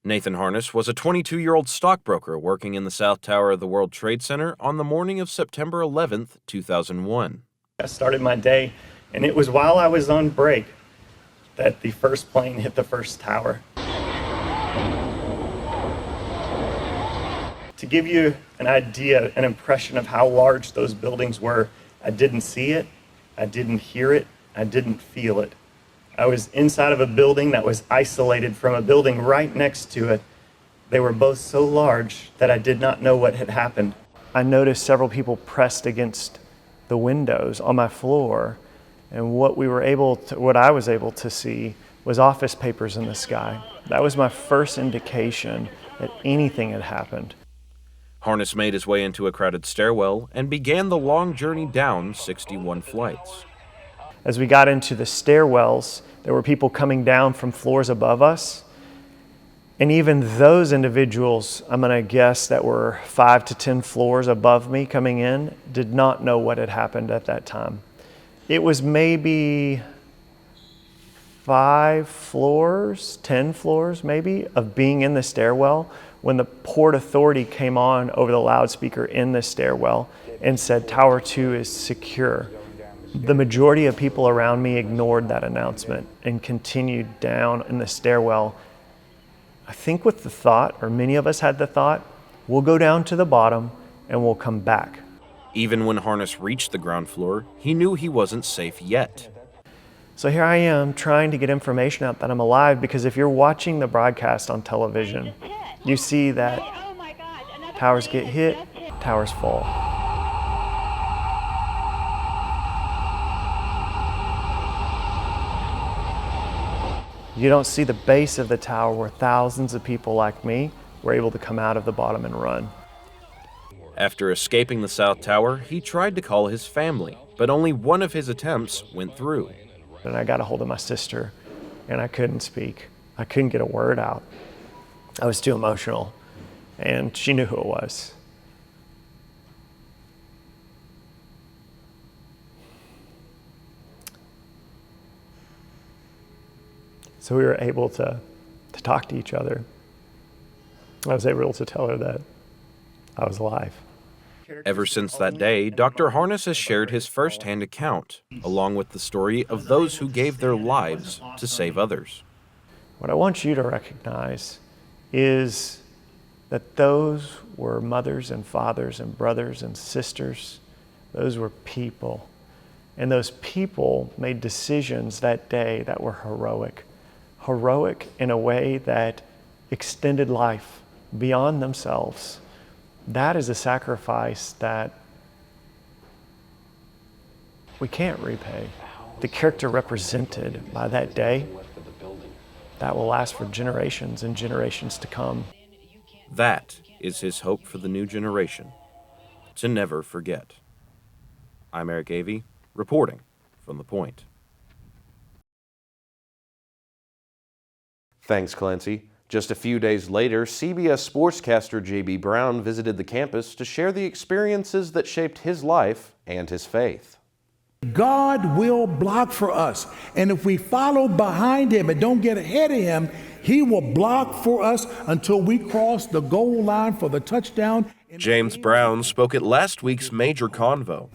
Nathan Harness was a 22-year-old stockbroker working in the South Tower of the World Trade Center on the morning of September 11th, 2001. I started my day, and it was while I was on break that the first plane hit the first tower. To give you an idea, an impression of how large those buildings were, I didn't see it, I didn't hear it, I didn't feel it. I was inside of a building that was isolated from a building right next to it. They were both so large that I did not know what had happened. I noticed several people pressed against the windows on my floor, and what I was able to see was office papers in the sky. That was my first indication that anything had happened. Harness made his way into a crowded stairwell and began the long journey down 61 flights. As we got into the stairwells, there were people coming down from floors above us. And even those individuals, I'm going to guess, that were 5 to 10 floors above me coming in, did not know what had happened at that time. It was maybe 5 floors, 10 floors maybe, of being in the stairwell when the Port Authority came on over the loudspeaker in the stairwell and said, "Tower 2 is secure." The majority of people around me ignored that announcement and continued down in the stairwell. I think with the thought, or many of us had the thought, we'll go down to the bottom and we'll come back. Even when Harness reached the ground floor, he knew he wasn't safe yet. So here I am trying to get information out that I'm alive, because if you're watching the broadcast on television, you see that towers get hit, towers fall. You don't see the base of the tower where thousands of people like me were able to come out of the bottom and run. After escaping the South Tower, he tried to call his family, but only one of his attempts went through. And I got a hold of my sister, and I couldn't speak. I couldn't get a word out. I was too emotional, and she knew who it was. So we were able to talk to each other. I was able to tell her that I was alive. Ever since that day, Dr. Harness has shared his first-hand account, along with the story of those who gave their lives to save others. What I want you to recognize is that those were mothers and fathers and brothers and sisters. Those were people. And those people made decisions that day that were heroic. Heroic in a way that extended life beyond themselves. That is a sacrifice that we can't repay. The character represented by that day, that will last for generations and generations to come. That is his hope for the new generation, to never forget. I'm Eric Avey, reporting from The Point. Thanks, Clancy. Just a few days later, CBS sportscaster J.B. Brown visited the campus to share the experiences that shaped his life and his faith. God will block for us, and if we follow behind him and don't get ahead of him, he will block for us until we cross the goal line for the touchdown. James Brown spoke at last week's major convo.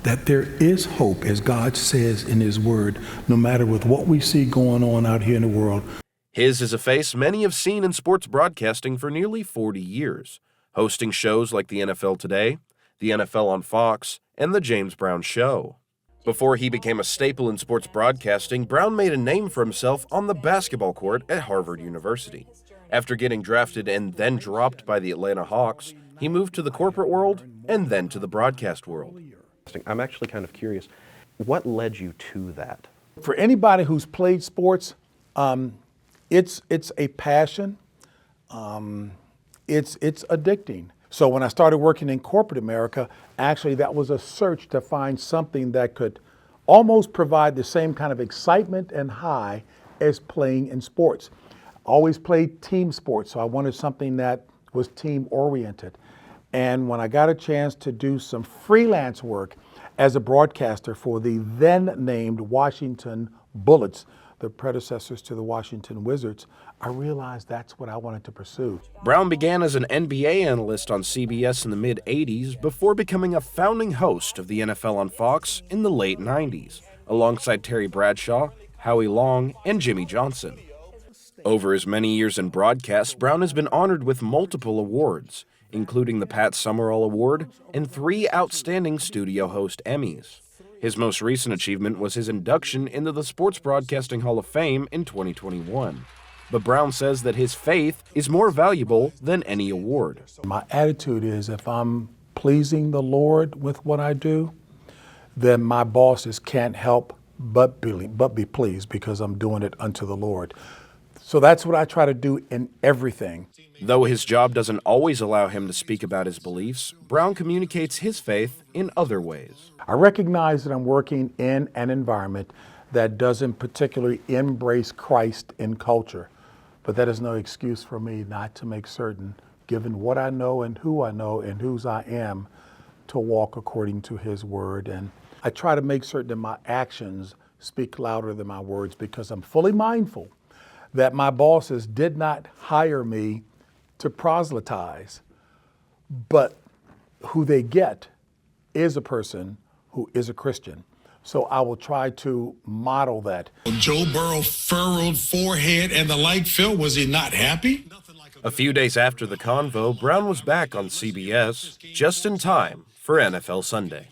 That there is hope, as God says in his word, no matter with what we see going on out here in the world. His is a face many have seen in sports broadcasting for nearly 40 years, hosting shows like the NFL Today, the NFL on Fox, and the James Brown Show. Before he became a staple in sports broadcasting, Brown made a name for himself on the basketball court at Harvard University. After getting drafted and then dropped by the Atlanta Hawks, he moved to the corporate world and then to the broadcast world. I'm actually kind of curious, what led you to that? For anybody who's played sports, it's a passion. It's addicting. So when I started working in corporate America, actually that was a search to find something that could almost provide the same kind of excitement and high as playing in sports. I always played team sports, so I wanted something that was team oriented. And when I got a chance to do some freelance work as a broadcaster for the then named Washington Bullets, the predecessors to the Washington Wizards, I realized that's what I wanted to pursue. Brown began as an NBA analyst on CBS in the mid-'80s before becoming a founding host of the NFL on Fox in the late '90s, alongside Terry Bradshaw, Howie Long, and Jimmy Johnson. Over his many years in broadcast, Brown has been honored with multiple awards, including the Pat Summerall Award and 3 Outstanding Studio Host Emmys. His most recent achievement was his induction into the Sports Broadcasting Hall of Fame in 2021. But Brown says that his faith is more valuable than any award. My attitude is if I'm pleasing the Lord with what I do, then my bosses can't help but be pleased because I'm doing it unto the Lord. So that's what I try to do in everything. Though his job doesn't always allow him to speak about his beliefs, Brown communicates his faith in other ways. I recognize that I'm working in an environment that doesn't particularly embrace Christ in culture, but that is no excuse for me not to make certain, given what I know and whose I am, to walk according to his word. And I try to make certain that my actions speak louder than my words, because I'm fully mindful that my bosses did not hire me to proselytize, but who they get is a person who is a Christian. So I will try to model that. Joe Burrow furrowed forehead and the like. Phil, was he not happy? A few days after the convo, Brown was back on CBS just in time for NFL Sunday.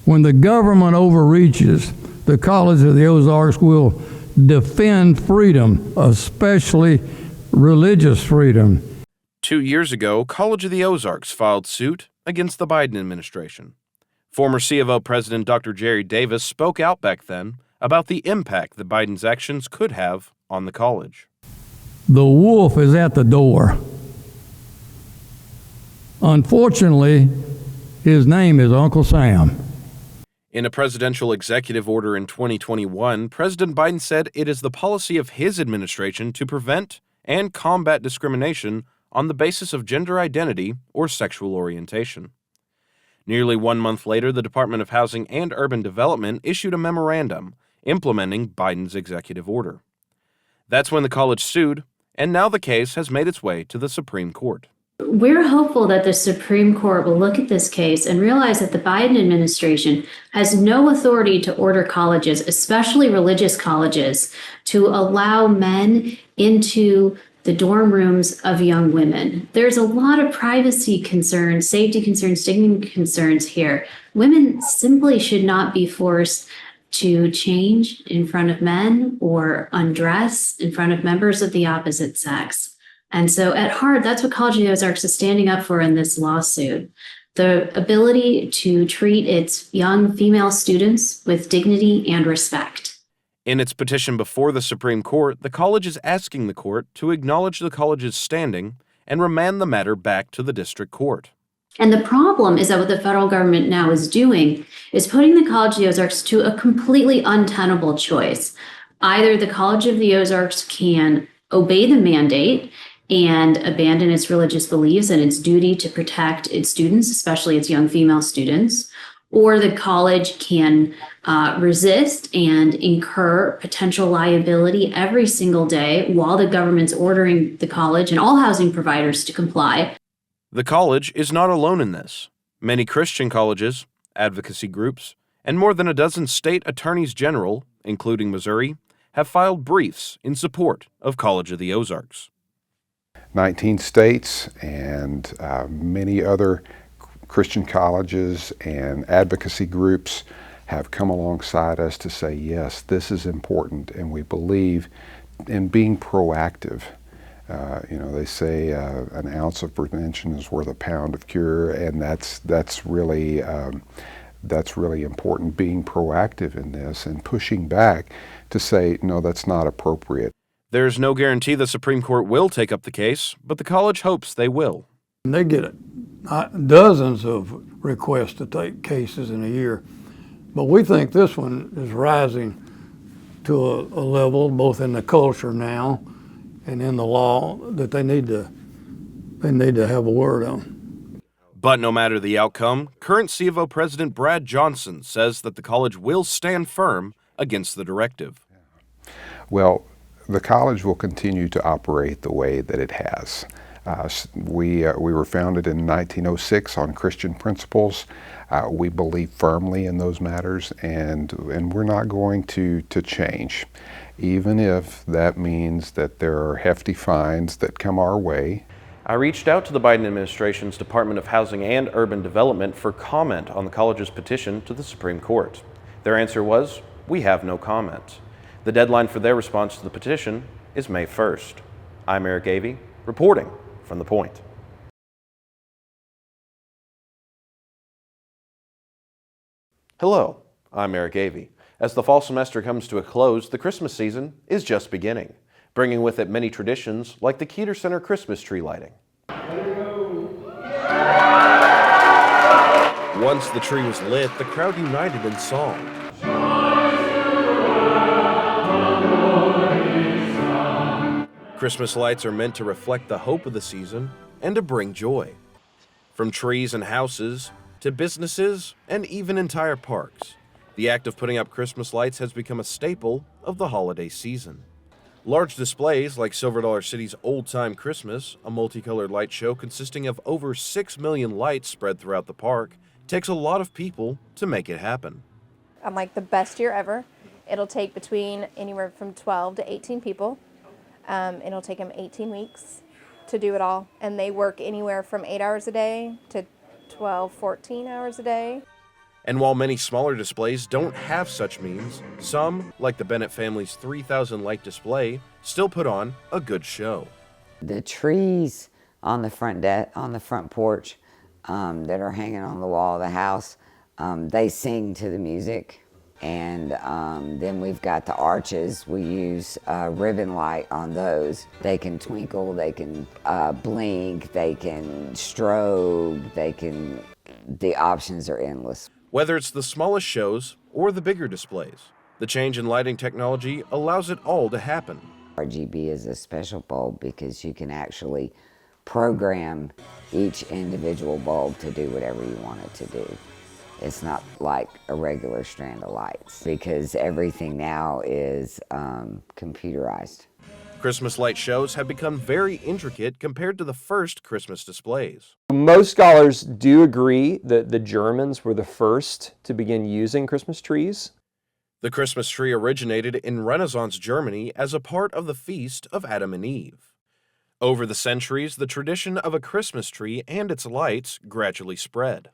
When the government overreaches, the College of the Ozarks will defend freedom, especially religious freedom. 2 years ago, College of the Ozarks filed suit against the Biden administration. Former C of O President Dr. Jerry Davis spoke out back then about the impact that Biden's actions could have on the college. The wolf is at the door. Unfortunately, his name is Uncle Sam. In a presidential executive order in 2021, President Biden said it is the policy of his administration to prevent and combat discrimination on the basis of gender identity or sexual orientation. Nearly 1 month later, the Department of Housing and Urban Development issued a memorandum implementing Biden's executive order. That's when the college sued, and now the case has made its way to the Supreme Court. We're hopeful that the Supreme Court will look at this case and realize that the Biden administration has no authority to order colleges, especially religious colleges, to allow men into the dorm rooms of young women. There's a lot of privacy concerns, safety concerns, dignity concerns here. Women simply should not be forced to change in front of men or undress in front of members of the opposite sex. And so at heart, that's what College of the Ozarks is standing up for in this lawsuit. The ability to treat its young female students with dignity and respect. In its petition before the Supreme Court, the college is asking the court to acknowledge the college's standing and remand the matter back to the district court. And the problem is that what the federal government now is doing is putting the College of the Ozarks to a completely untenable choice. Either the College of the Ozarks can obey the mandate and abandon its religious beliefs and its duty to protect its students, especially its young female students, or the college can resist and incur potential liability every single day while the government's ordering the college and all housing providers to comply. The college is not alone in this. Many Christian colleges, advocacy groups, and more than a dozen state attorneys general, including Missouri, have filed briefs in support of College of the Ozarks. 19 states and many other Christian colleges and advocacy groups have come alongside us to say, yes, this is important, and we believe in being proactive. They say an ounce of prevention is worth a pound of cure, and that's really important, being proactive in this and pushing back to say, no, that's not appropriate. There's no guarantee the Supreme Court will take up the case, but the college hopes they will. They get dozens of requests to take cases in a year, but we think this one is rising to a level, both in the culture now and in the law, that they need to have a word on. But no matter the outcome, current C of O President Brad Johnson says that the college will stand firm against the directive. Well, the college will continue to operate the way that it has. We were founded in 1906 on Christian principles. We believe firmly in those matters, and we're not going to change, even if that means that there are hefty fines that come our way. I reached out to the Biden administration's Department of Housing and Urban Development for comment on the college's petition to the Supreme Court. Their answer was, "We have no comment." The deadline for their response to the petition is May 1st. I'm Eric Avey, reporting from The Point. Hello, I'm Eric Avey. As the fall semester comes to a close, the Christmas season is just beginning, bringing with it many traditions like the Keeter Center Christmas tree lighting. Once the tree was lit, the crowd united in song. Christmas lights are meant to reflect the hope of the season and to bring joy. From trees and houses to businesses and even entire parks, the act of putting up Christmas lights has become a staple of the holiday season. Large displays like Silver Dollar City's Old Time Christmas, a multicolored light show consisting of over 6 million lights spread throughout the park, takes a lot of people to make it happen. Like the best year ever. It'll take between anywhere from 12 to 18 people. It'll take them 18 weeks to do it all. And they work anywhere from 8 hours a day to 12, 14 hours a day. And while many smaller displays don't have such means, some, like the Bennett family's 3,000 light display, still put on a good show. The trees on the front porch that are hanging on the wall of the house, they sing to the music. And then we've got the arches. We use ribbon light on those. They can twinkle, they can blink, they can strobe, the options are endless. Whether it's the smallest shows or the bigger displays, the change in lighting technology allows it all to happen. RGB is a special bulb because you can actually program each individual bulb to do whatever you want it to do. It's not like a regular strand of lights because everything now is computerized. Christmas light shows have become very intricate compared to the first Christmas displays. Most scholars do agree that the Germans were the first to begin using Christmas trees. The Christmas tree originated in Renaissance Germany as a part of the feast of Adam and Eve. Over the centuries, the tradition of a Christmas tree and its lights gradually spread.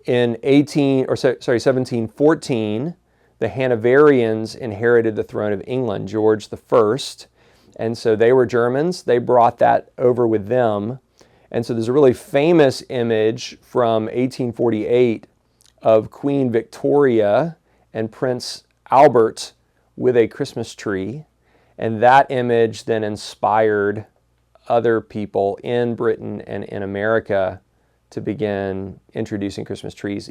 In 1714, the Hanoverians inherited the throne of England, George I, and so they were Germans. They brought that over with them. And so there's a really famous image from 1848 of Queen Victoria and Prince Albert with a Christmas tree. And that image then inspired other people in Britain and in America to begin introducing Christmas trees.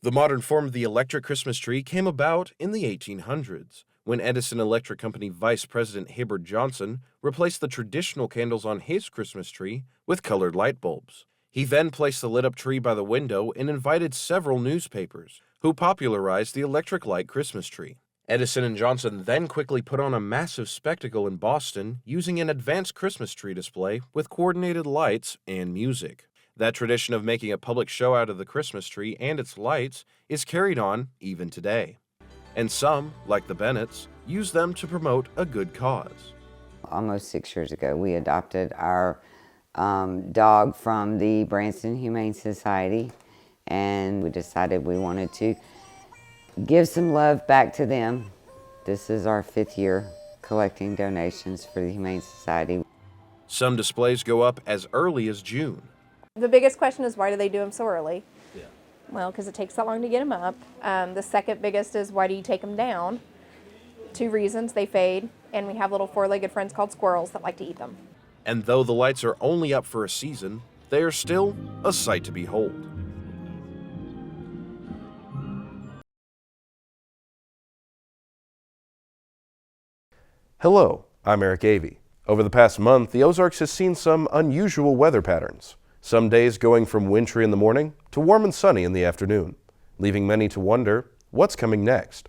The modern form of the electric Christmas tree came about in the 1800s, when Edison Electric Company Vice President Hibbard Johnson replaced the traditional candles on his Christmas tree with colored light bulbs. He then placed the lit-up tree by the window and invited several newspapers, who popularized the electric light Christmas tree. Edison and Johnson then quickly put on a massive spectacle in Boston using an advanced Christmas tree display with coordinated lights and music. That tradition of making a public show out of the Christmas tree and its lights is carried on even today. And some, like the Bennetts, use them to promote a good cause. Almost 6 years ago, we adopted our dog from the Branson Humane Society, and we decided we wanted to give some love back to them. This is our 5th year collecting donations for the Humane Society. Some displays go up as early as June. The biggest question is, why do they do them so early? Yeah. Well, because it takes that long to get them up. The second biggest is, why do you take them down? 2 reasons: they fade, and we have little 4-legged friends called squirrels that like to eat them. And though the lights are only up for a season, they are still a sight to behold. Hello, I'm Eric Avey. Over the past month, the Ozarks has seen some unusual weather patterns. Some days going from wintry in the morning to warm and sunny in the afternoon, leaving many to wonder what's coming next.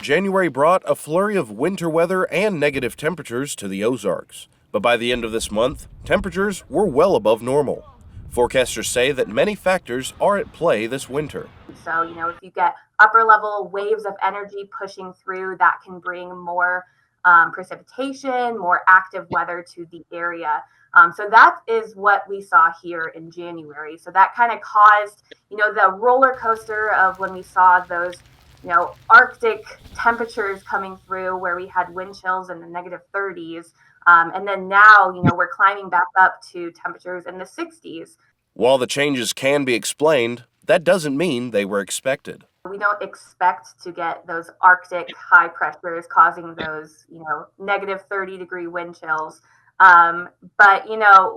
January brought a flurry of winter weather and negative temperatures to the Ozarks. But by the end of this month, temperatures were well above normal. Forecasters say that many factors are at play this winter. So, if you get upper level waves of energy pushing through, that can bring more precipitation, more active weather to the area. So that is what we saw here in January. So that kind of caused, the roller coaster of when we saw those, Arctic temperatures coming through where we had wind chills in the negative 30s. And then now, we're climbing back up to temperatures in the 60s. While the changes can be explained, that doesn't mean they were expected. We don't expect to get those Arctic high pressures causing those, negative 30-degree wind chills. But,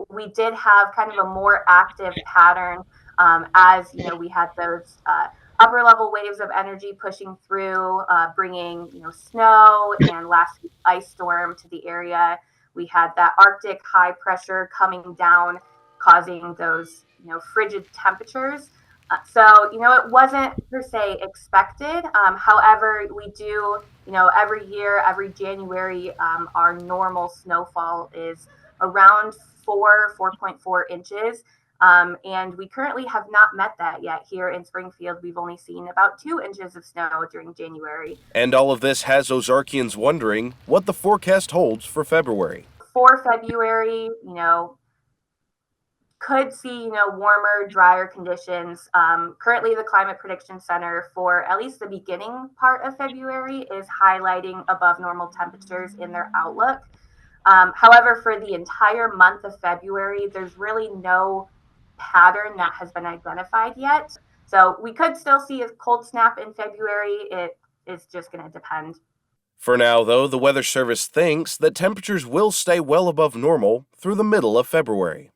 we did have kind of a more active pattern as, we had those upper level waves of energy pushing through, bringing, snow, and last week's ice storm to the area. We had that Arctic high pressure coming down, causing those, frigid temperatures. So, it wasn't per se expected. However, we do, every year, every January, our normal snowfall is around 4.4 inches. And we currently have not met that yet here in Springfield. We've only seen about 2 inches of snow during January. And all of this has Ozarkians wondering what the forecast holds for February. For February, could see, warmer, drier conditions. Currently, the Climate Prediction Center for at least the beginning part of February is highlighting above normal temperatures in their outlook. However, for the entire month of February, there's really no pattern that has been identified yet. So we could still see a cold snap in February. It is just going to depend. For now, though, the Weather Service thinks that temperatures will stay well above normal through the middle of February.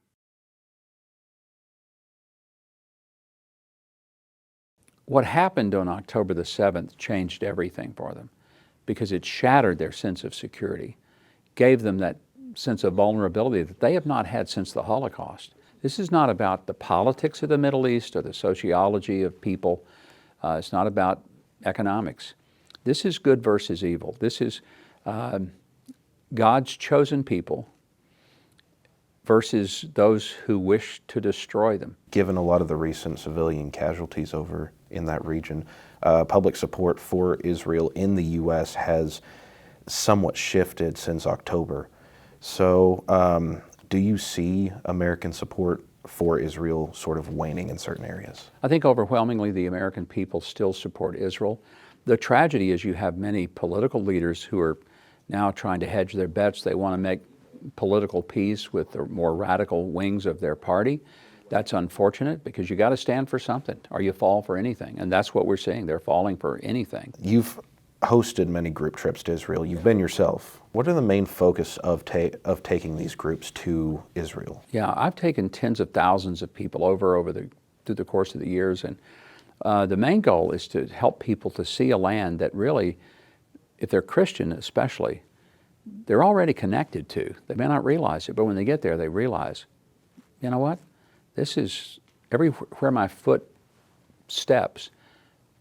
What happened on October the 7th changed everything for them because it shattered their sense of security, gave them that sense of vulnerability that they have not had since the Holocaust. This is not about the politics of the Middle East or the sociology of people. It's not about economics. This is good versus evil. This is God's chosen people versus those who wish to destroy them. Given a lot of the recent civilian casualties over in that region, public support for Israel in the U.S. has somewhat shifted since October. So do you see American support for Israel sort of waning in certain areas? I think overwhelmingly the American people still support Israel. The tragedy is you have many political leaders who are now trying to hedge their bets. They want to make political peace with the more radical wings of their party. That's unfortunate because you got to stand for something or you fall for anything. And that's what we're seeing. They're falling for anything. You've hosted many group trips to Israel. You've been yourself. What are the main focus of taking these groups to Israel? Yeah, I've taken tens of thousands of people through the course of the years. And the main goal is to help people to see a land that really, if they're Christian especially, they're already connected to. They may not realize it, but when they get there, they realize, you know what? This is everywhere my foot steps,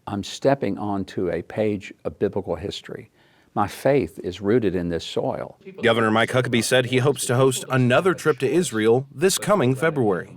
I'm stepping onto a page of biblical history. My faith is rooted in this soil. Governor Mike Huckabee said he hopes to host another trip to Israel this coming February.